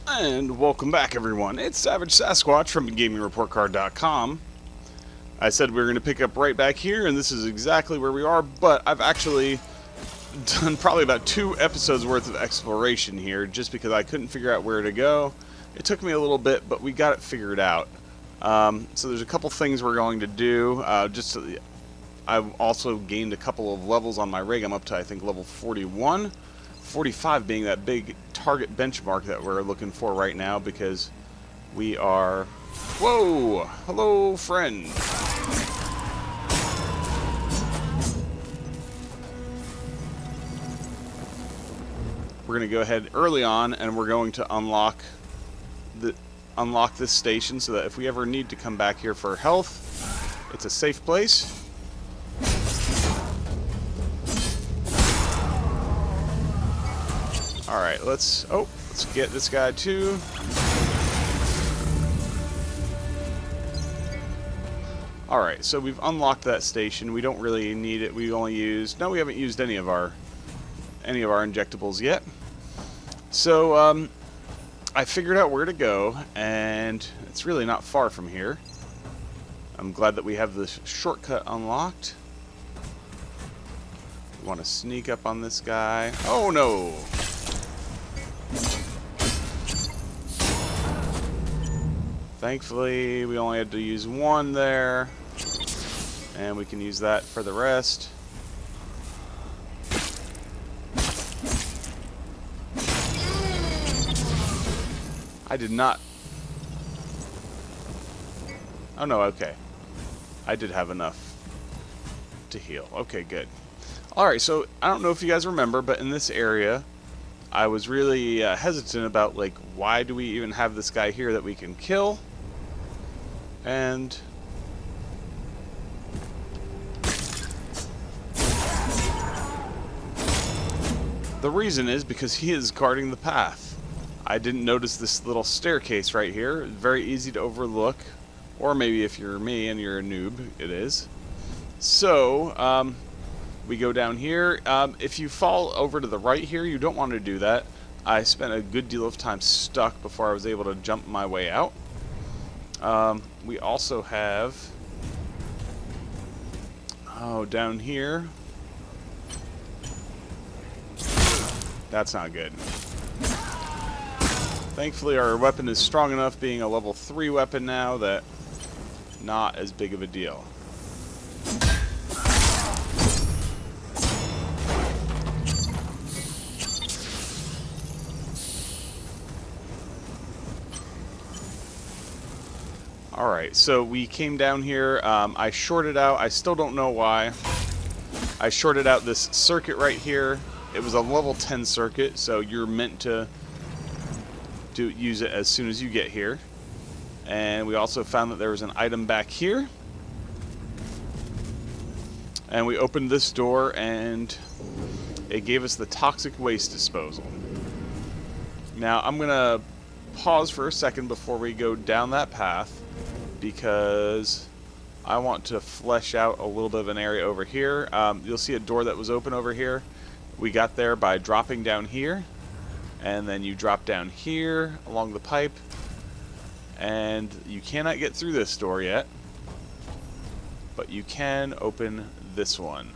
And welcome back, everyone. It's Savage Sasquatch from GamingReportCard.com. I said we were going to pick up right back here, and this is exactly where we are, but I've actually done probably about 2 episodes worth of exploration here, just because I couldn't figure out where to go. It took me a little bit, but we got it figured out. So there's a couple things we're going to do. I've also gained a couple of levels on my rig. I'm up to, I think, level 41. 45 being that big target benchmark that we're looking for right now, because we are... Whoa! Hello, friend! We're going to go ahead early on, and we're going to unlock this station so that if we ever need to come back here for health, it's a safe place. Alright, let's get this guy too. Alright, so we've unlocked that station. We don't really need it. We only used... No, we haven't used any of our injectables yet. So, I figured out where to go, and it's really not far from here. I'm glad that we have this shortcut unlocked. We want to sneak up on this guy. Oh no! Thankfully, we only had to use one there, and we can use that for the rest. I did not... Oh no, okay. I did have enough to heal. Okay, good. Alright, so I don't know if you guys remember, but in this area, I was really hesitant about, like, why do we even have this guy here that we can kill? And the reason is because he is guarding the path. I didn't notice this little staircase right here. Very easy to overlook. Or maybe if you're me and you're a noob, it is. So, we go down here. If you fall over to the right here, you don't want to do that. I spent a good deal of time stuck before I was able to jump my way out. We also have... Oh, down here. That's not good. Thankfully, our weapon is strong enough, being a level 3 weapon now, that not as big of a deal. Alright, so we came down here. I shorted out. I still don't know why. I shorted out this circuit right here. It was a level 10 circuit, so you're meant to use it as soon as you get here. And we also found that there was an item back here. And we opened this door, and it gave us the toxic waste disposal. Now, I'm going to pause for a second before we go down that path, because I want to flesh out a little bit of an area over here. You'll see a door that was open over here. We got there by dropping down here, and then you drop down here along the pipe, and you cannot get through this door yet, but you can open this one.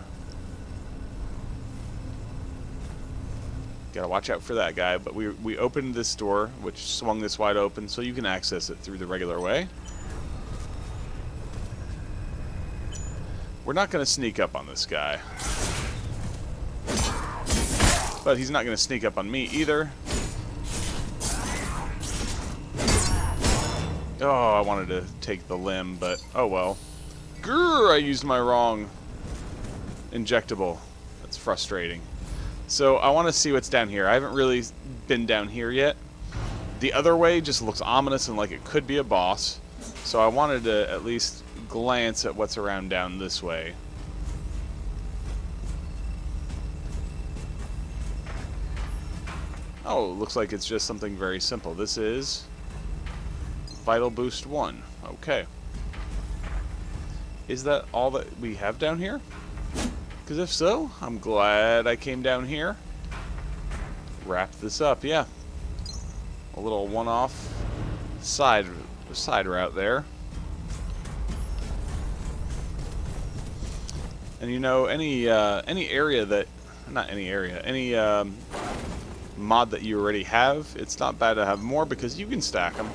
Gotta watch out for that guy, but we opened this door, which swung this wide open, so you can access it through the regular way. We're not going to sneak up on this guy. But he's not going to sneak up on me either. Oh, I wanted to take the limb, but oh well. Grrr, I used my wrong injectable. That's frustrating. So I want to see what's down here. I haven't really been down here yet. The other way just looks ominous and like it could be a boss. So I wanted to at least glance at what's around down this way. Oh, looks like it's just something very simple. This is Vital Boost 1. Okay. Is that all that we have down here? Because if so, I'm glad I came down here. Wrap this up, yeah. A little one-off side route there. And you know, any area that, not any area, any mod that you already have, it's not bad to have more because you can stack them.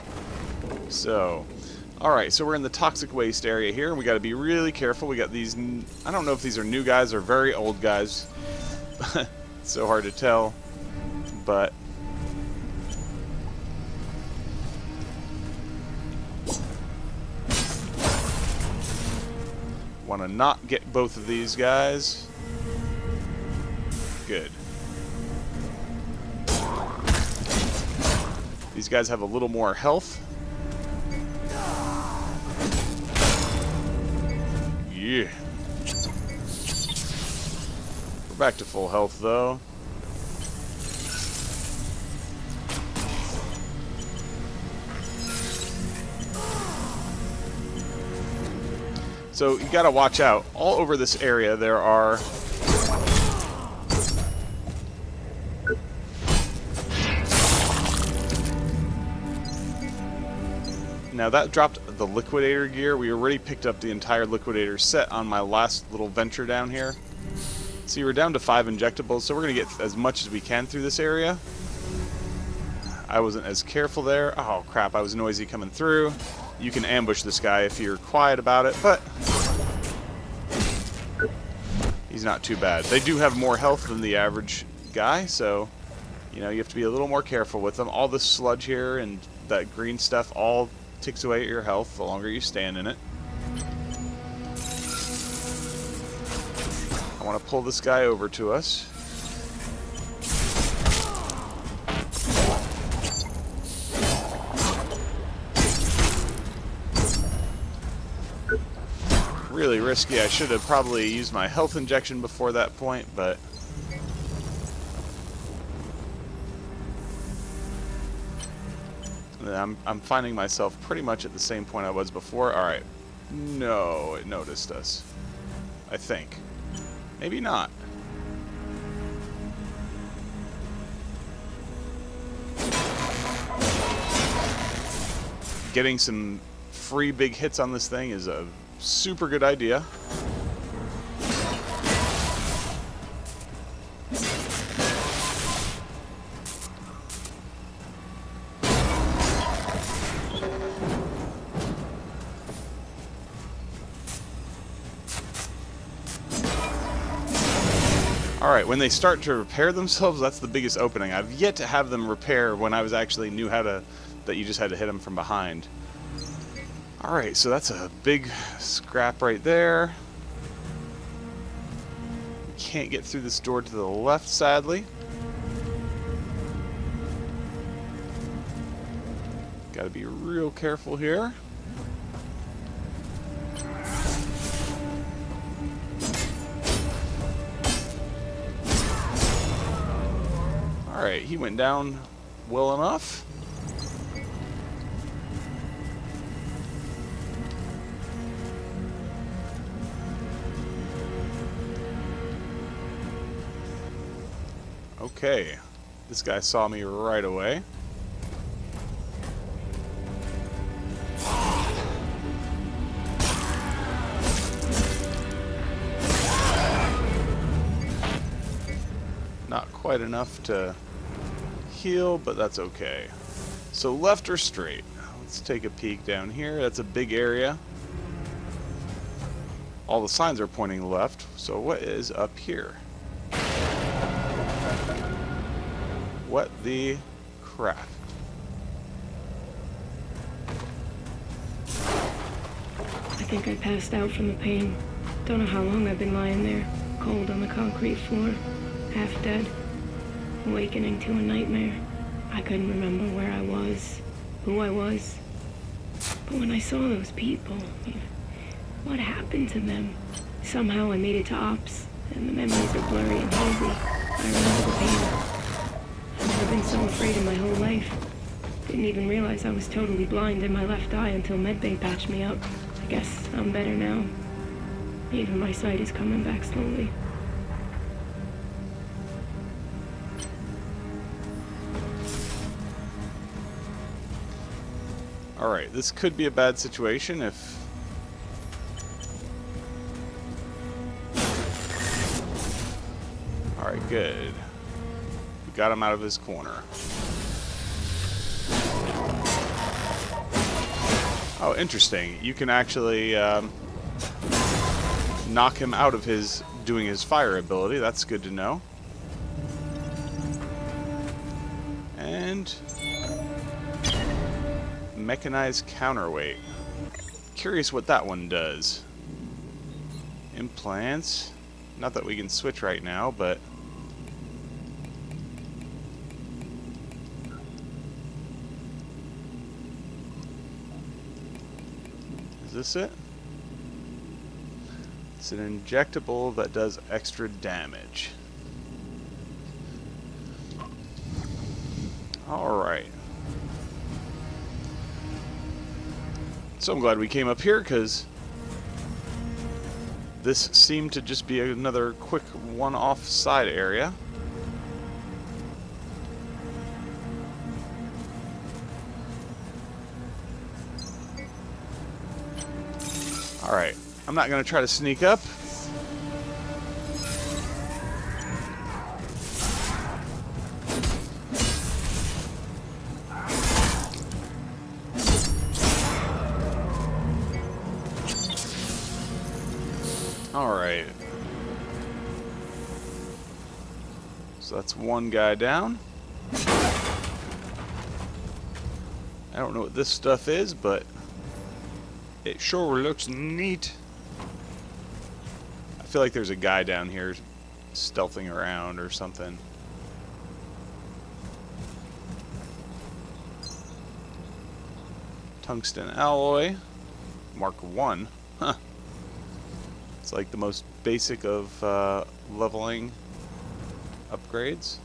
So, alright, so we're in the toxic waste area here, and we got to be really careful. We got these, I don't know if these are new guys or very old guys. It's so hard to tell, but want to not get both of these guys. Good. These guys have a little more health. Yeah. We're back to full health though. So you gotta watch out. All over this area there are now that dropped the liquidator gear. We already picked up the entire liquidator set on my last little venture down here. See, we're down to 5 injectables, so we're gonna get as much as we can through this area. I wasn't as careful there. Oh crap, I was noisy coming through. You can ambush this guy if you're quiet about it, but he's not too bad. They do have more health than the average guy, so you know, you have to be a little more careful with them. All this sludge here and that green stuff all ticks away at your health the longer you stand in it. I want to pull this guy over to us. Really risky. I should have probably used my health injection before that point, but I'm finding myself pretty much at the same point I was before. Alright. No, it noticed us. I think. Maybe not. Getting some free big hits on this thing is a super good idea. Alright, when they start to repair themselves, that's the biggest opening. I've yet to have them repair when I was actually knew how to, that you just had to hit them from behind. Alright, so that's a big scrap right there. Can't get through this door to the left, sadly. Gotta be real careful here. Alright, he went down well enough. Okay, this guy saw me right away. Not quite enough to heal, but that's okay. So left or straight? Let's take a peek down here. That's a big area. All the signs are pointing left, so what is up here? What the crap? I think I passed out from the pain. Don't know how long I've been lying there, cold on the concrete floor, half dead, awakening to a nightmare. I couldn't remember where I was, who I was. But when I saw those people, what happened to them? Somehow I made it to Ops, and the memories are blurry and hazy. I remember the pain. I've never been so afraid in my whole life. Didn't even realize I was totally blind in my left eye until medbay patched me up. I guess I'm better now. Even my sight is coming back slowly. Alright, this could be a bad situation if... Alright, good. We got him out of his corner. Oh, interesting. You can actually knock him out of his doing his fire ability. That's good to know. And mechanized counterweight. Curious what that one does. Implants. Not that we can switch right now, but is this it? It's an injectable that does extra damage. Alright. So I'm glad we came up here, because this seemed to just be another quick one-off side area. Alright, I'm not going to try to sneak up. Alright. So that's one guy down. I don't know what this stuff is, but it sure looks neat. I feel like there's a guy down here stealthing around or something. Tungsten alloy. Mark 1. Huh. It's like the most basic of leveling upgrades.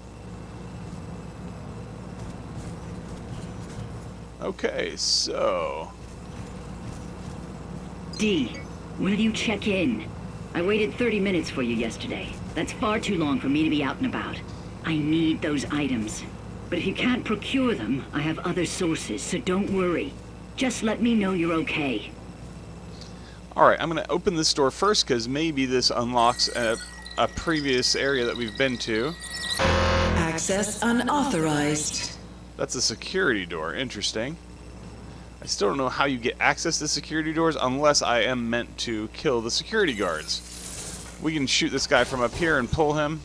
Okay, so... D, will you check in? I waited 30 minutes for you yesterday. That's far too long for me to be out and about. I need those items. But if you can't procure them, I have other sources, so don't worry. Just let me know you're okay. Alright, I'm going to open this door first, because maybe this unlocks a previous area that we've been to. Access unauthorized. That's a security door. Interesting. I still don't know how you get access to security doors unless I am meant to kill the security guards. We can shoot this guy from up here and pull him.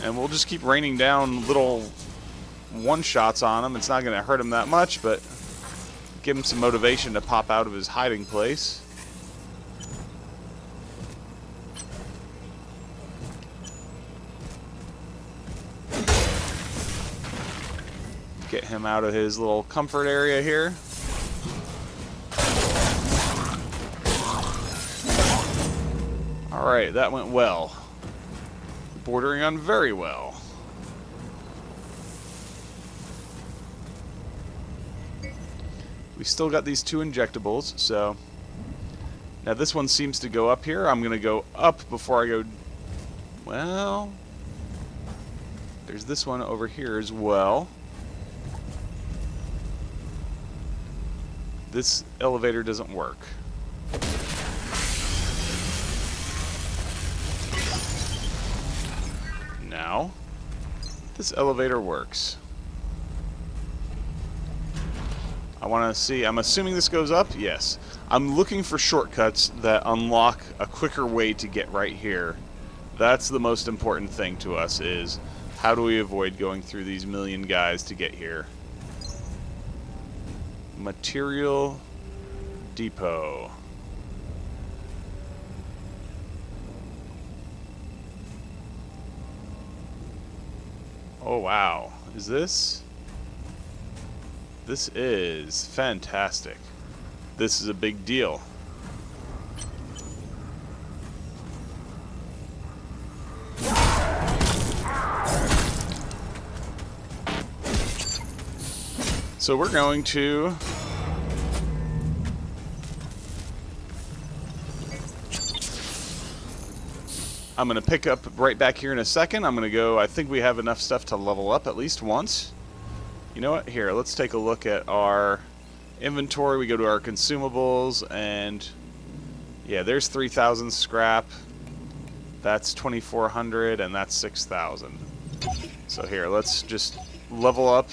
And we'll just keep raining down little one-shots on him. It's not going to hurt him that much, but give him some motivation to pop out of his hiding place. Get him out of his little comfort area here. Alright, that went well. Bordering on very well. We still got these 2 injectables, so... Now this one seems to go up here. I'm going to go up before I go... Well... There's this one over here as well. This elevator doesn't work. Now, this elevator works. I want to see, I'm assuming this goes up? Yes. I'm looking for shortcuts that unlock a quicker way to get right here. That's the most important thing to us, is how do we avoid going through these million guys to get here? Material depot. Oh wow, is this? This is fantastic. This is a big deal. So we're going to I'm going to pick up right back here in a second. I'm going to go, I think we have enough stuff to level up at least once. You know what? Here, let's take a look at our inventory. We go to our consumables, and yeah, there's 3,000 scrap. That's 2,400, and that's 6,000. So here, let's just level up.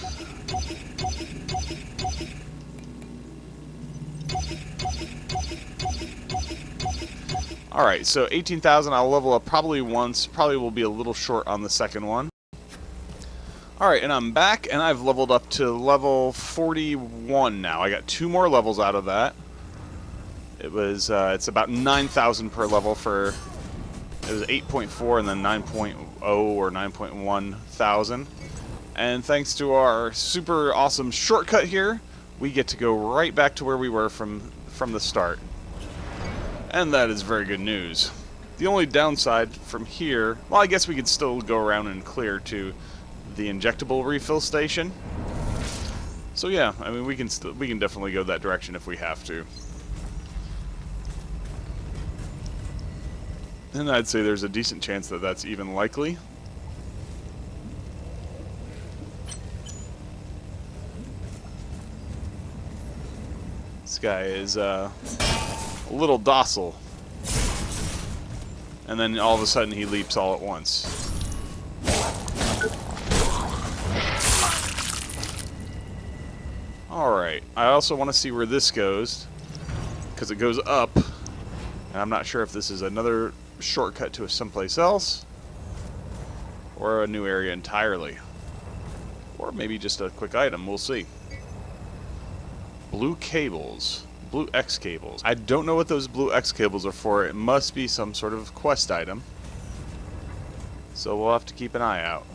Alright, so 18,000, I'll level up probably once. Probably will be a little short on the second one. Alright, and I'm back, and I've leveled up to level 41 now. I got 2 more levels out of that. It was, it's about 9,000 per level for, it was 8.4 and then 9.0 or 9.1 thousand. And thanks to our super awesome shortcut here, we get to go right back to where we were from the start. And that is very good news. The only downside from here, well, I guess we could still go around and clear to the injectable refill station. So yeah, I mean, we can definitely go that direction if we have to. And I'd say there's a decent chance that that's even likely. This guy is a little docile. And then all of a sudden he leaps all at once. Alright, I also want to see where this goes, because it goes up, and I'm not sure if this is another shortcut to someplace else, or a new area entirely, or maybe just a quick item. We'll see. Blue cables. Blue X cables. I don't know what those blue X cables are for. It must be some sort of quest item, so we'll have to keep an eye out.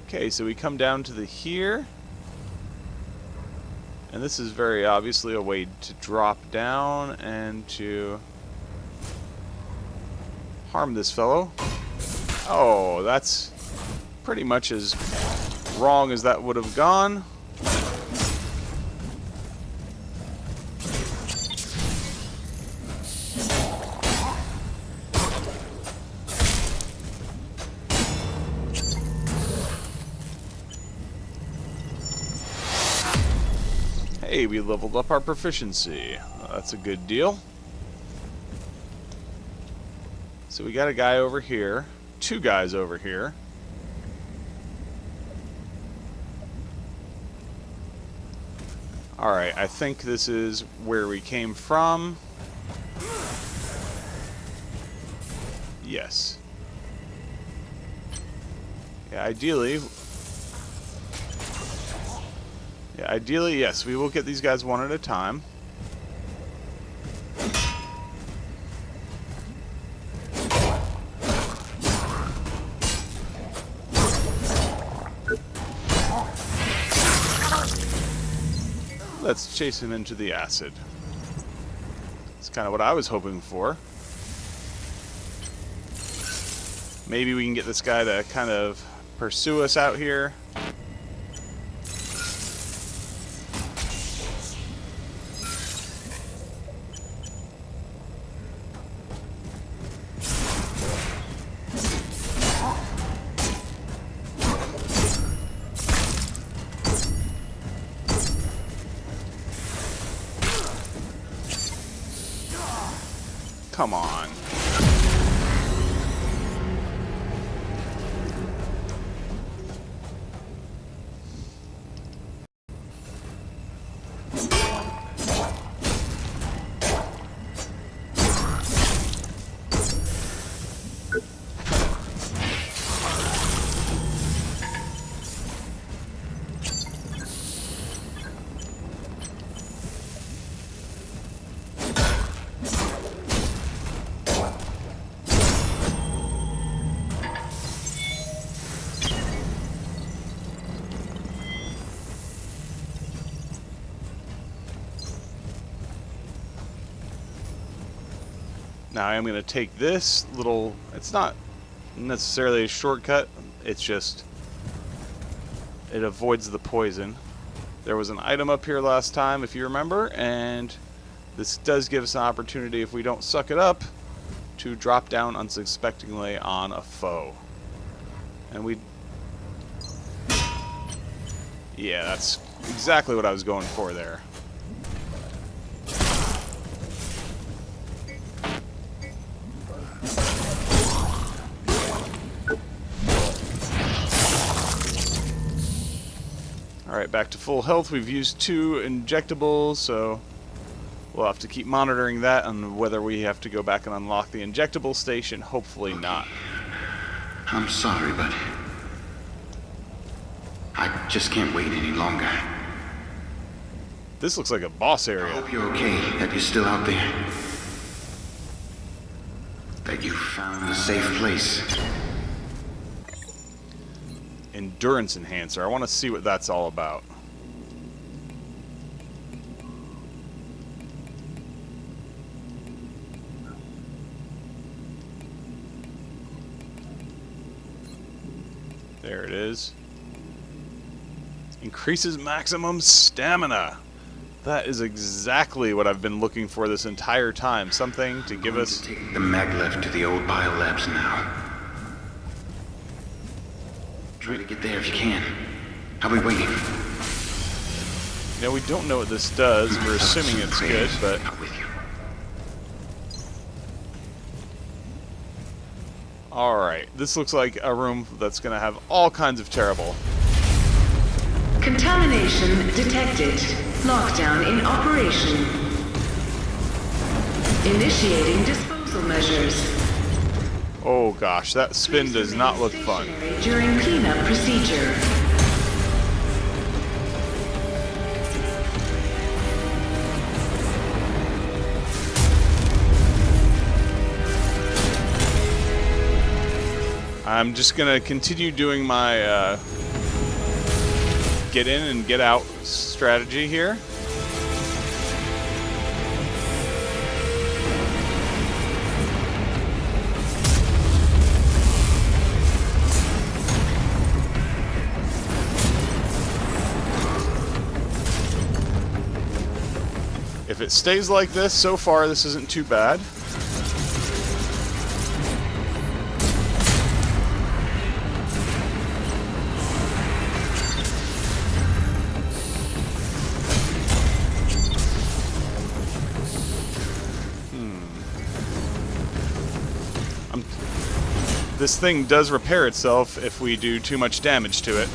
Okay, so we come down to the here, and this is very obviously a way to drop down and to harm this fellow. Oh, that's pretty much as wrong as that would have gone. Hey, we leveled up our proficiency. That's a good deal. So we got a guy over here. 2 guys over here. Alright, I think this is where we came from. Yes. Yeah, ideally, yes, we will get these guys one at a time. Let's chase him into the acid. That's kind of what I was hoping for. Maybe we can get this guy to kind of pursue us out here. Come on. Now I'm going to take this little, it's not necessarily a shortcut, it's just, it avoids the poison. There was an item up here last time, if you remember, and this does give us an opportunity, if we don't suck it up, to drop down unsuspectingly on a foe. And we... Yeah, that's exactly what I was going for there. Alright, back to full health. We've used 2 injectables, so we'll have to keep monitoring that and whether we have to go back and unlock the injectable station. Hopefully not. I'm sorry, but I just can't wait any longer. This looks like a boss I area. hope you're okay, that you're still out there. That you found a safe place. Endurance enhancer. I want to see what that's all about. There it is. Increases maximum stamina. That is exactly what I've been looking for this entire time. Something to give us... Take the maglev to the old biolabs now. Try to get there if you can. I'll be waiting. You know, we don't know what this does. We're assuming it's good, but... Not with you. Alright, this looks like a room that's going to have all kinds of terrible. Contamination detected. Lockdown in operation. Initiating disposal measures. Oh gosh, that spin does not look fun. During cleanup procedure. I'm just going to continue doing my get in and get out strategy here. If it stays like this, so far this isn't too bad. This thing does repair itself if we do too much damage to it.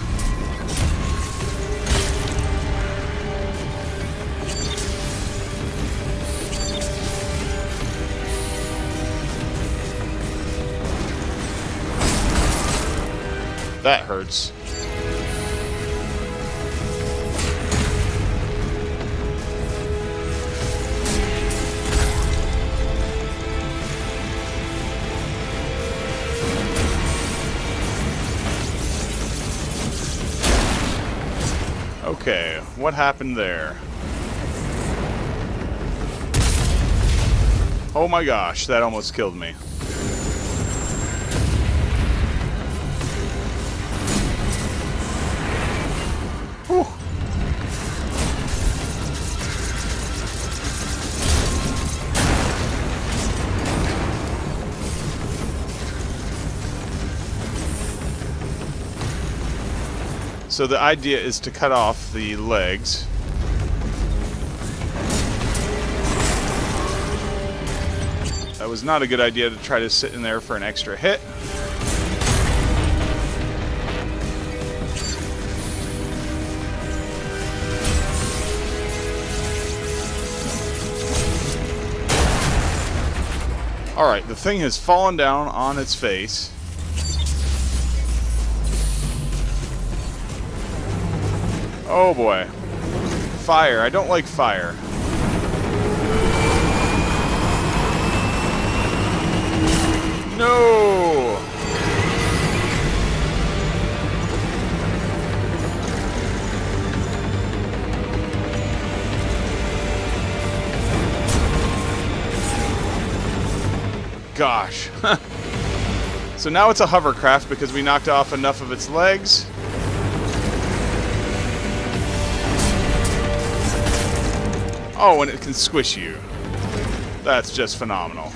That hurts. Okay, what happened there? Oh my gosh, that almost killed me. Whew. So the idea is to cut off the legs. That was not a good idea to try to sit in there for an extra hit. Alright, the thing has fallen down on its face. Oh boy. Fire. I don't like fire. No! Gosh. So now it's a hovercraft because we knocked off enough of its legs. Oh, and it can squish you. That's just phenomenal.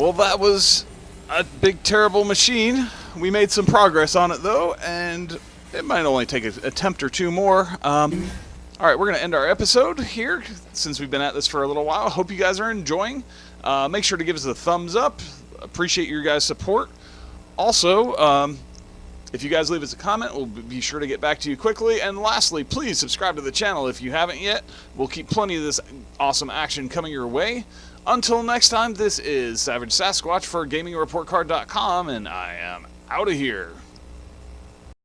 Well, that was a big, terrible machine. We made some progress on it, though, and it might only take an attempt or two more. Alright, we're going to end our episode here, since we've been at this for a little while. Hope you guys are enjoying. Make sure to give us a thumbs up. Appreciate your guys' support. Also, if you guys leave us a comment, we'll be sure to get back to you quickly. And lastly, please subscribe to the channel if you haven't yet. We'll keep plenty of this awesome action coming your way. Until next time, this is Savage Sasquatch for GamingReportCard.com, and I am out of here.